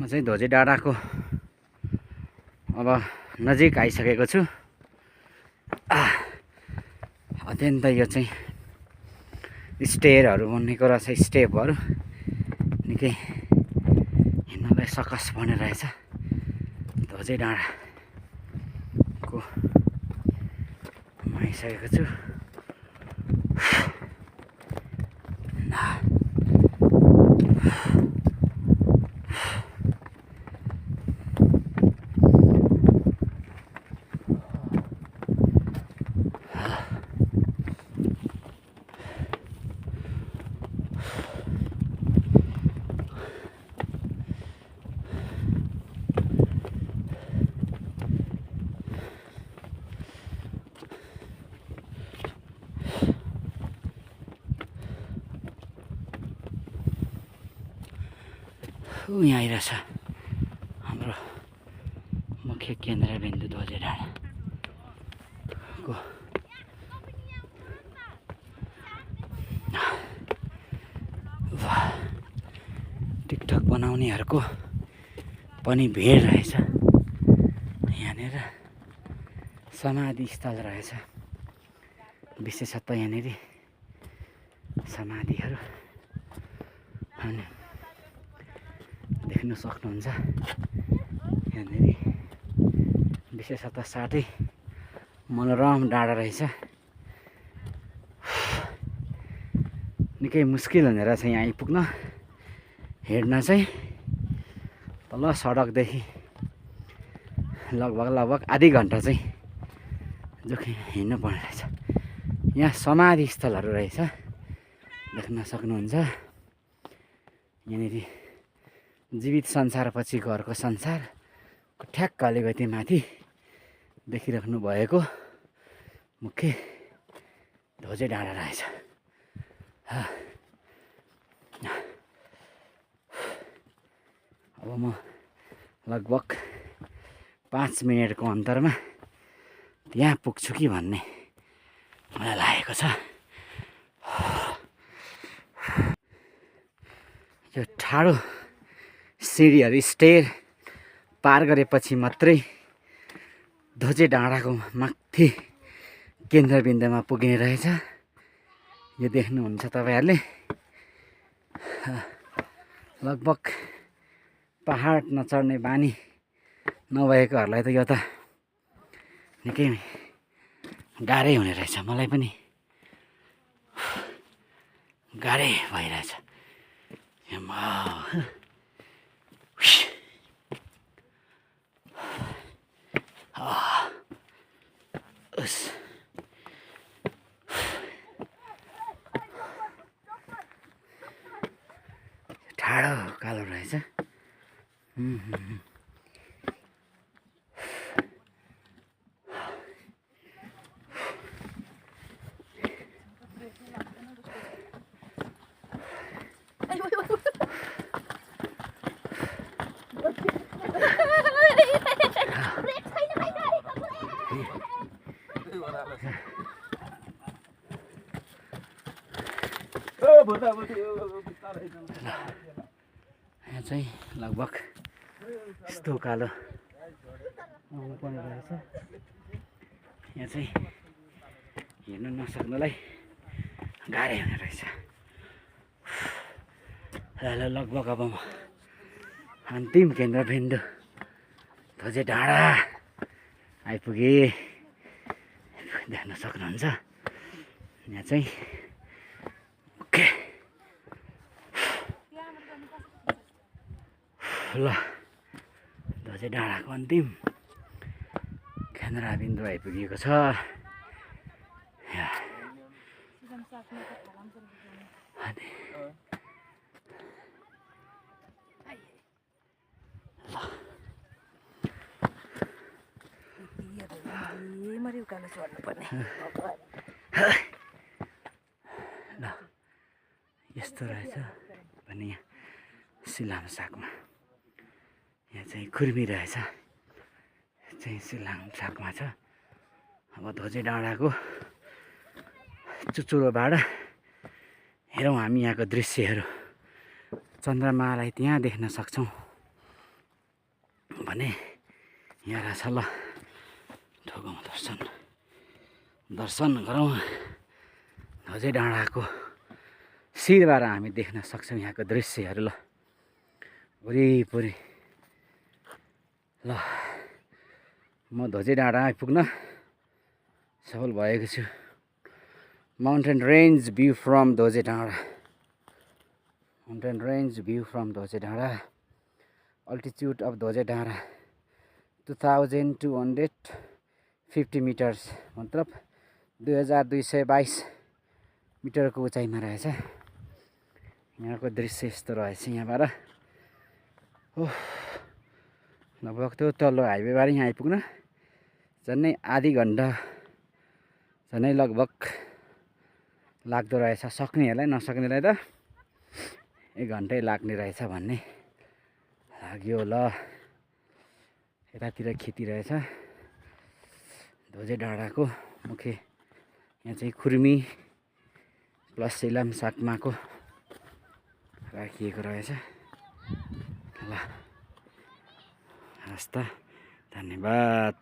म चाहिँ धोजे डाँडाको अब नजिक आइसकेको छु। अत्यन्त यो चाहिँ स्टेयरहरू बनेको रहेछ, स्टेपहरू निकै हिँड्नलाई सकस बनेर रहेछ। धोजे डाँडाको म आइसकेको छु। यहाँ आइरहेछ हाम्रो मुख्य केन्द्रबिन्दु धोजे डाँडाको। टिकटक बनाउनेहरूको पनि भिड रहेछ। यहाँनिर समाधि स्थल रहेछ, विशेषतः यहाँनिर समाधिहरू अनि देख्न सक्नुहुन्छ। यहाँनिर विशेषतः साथै मनोरम डाँडा रहेछ। निकै मुस्किल हुने रहेछ यहाँ आइपुग्न, हिँड्न चाहिँ तल सडकदेखि लगभग आधी घन्टा चाहिँ जोखिम हिँड्नु पर्ने रहेछ। यहाँ समाधि स्थलहरू रहेछ, देख्न सक्नुहुन्छ। यहाँनिर जीवित संसारपछि घरको संसारको ठ्याक्क अलिकति माथि देखिराख्नु भएको मुख्य धोजे डाँडा रहेछ। अब म लगभग 5 मिनटको अन्तरमा त्यहाँ पुग्छु कि भन्ने मलाई लागेको छ। यो ठाडो सिँढीहरू स्टेयर पार गरेपछि मात्रै धोजे डाँडाको माथि केन्द्रबिन्दुमा पुगिने रहेछ। यो देख्नुहुन्छ तपाईँहरूले। लगभग पहाड नचढ्ने बानी नभएकोहरूलाई त यो त निकै गाह्रै हुने रहेछ। मलाई पनि गाह्रै भइरहेछ। ठाडो कालो रहेछ। यहाँ चाहिँ लगभग यस्तो कालो आउनुपर्ने रहेछ। यहाँ चाहिँ हिँड्नु नसक्नुलाई गाह्रै हुने रहेछ। लगभग अब म अन्तिम केन्द्रबिन्दु धोजे डाँडा आइपुगेँ, देख्न सक्नुहुन्छ। यहाँ चाहिँ ओके ल धोजे डाँडाको अन्तिम केन्द्रबिन्दु आइपुगेको छ। ल यस्तो रहेछ भने यहाँ सिलाम सागमा यहाँ चाहिँ खुर्मी रहेछ, चाहिँ सिलाम सागमा छ। अब धोजे डाँडाको चुचुरोबाट हेरौँ हामी यहाँको दृश्यहरू। चन्द्रमालाई त्यहाँ देख्न सक्छौँ। भने यहाँ रहेछ ल ढोगौँ दर्शन गरौँ। ध्वजे डाँडाको शिरबाट हामी देख्न सक्छौँ यहाँको दृश्यहरू ल वरिपरि। ल म ध्वजे डाँडा आइपुग्न सफल भएको छु। माउन्टेन रेन्ज भ्यू फ्रम ध्वजे डाँडा। माउन्टेन रेन्ज भ्यू फ्रम ध्वजे डाँडा। अल्टिट्युड अफ ध्वजे डाँडा 2250 मिटर्स मतलब 2222 मिटरको उचाइमा रहेछ। यहाँको दृश्य यस्तो रहेछ यहाँबाट। लगभग त्यो तल्लो हाइवेबाट यहाँ आइपुग्न झन्डै आधी घन्टा झन्डै लगभग लाग्दो रहेछ। सक्नेहरूलाई नसक्नेलाई त 1 घन्टै लाग्ने रहेछ भन्ने लाग्यो। ल यतातिर खेती रहेछ। ध्वजे डाँडाको मुख्य यहाँ चाहिँ खुर्मी प्लस इलाम साकमाको राखिएको रहेछ। ल हस् त धन्यवाद।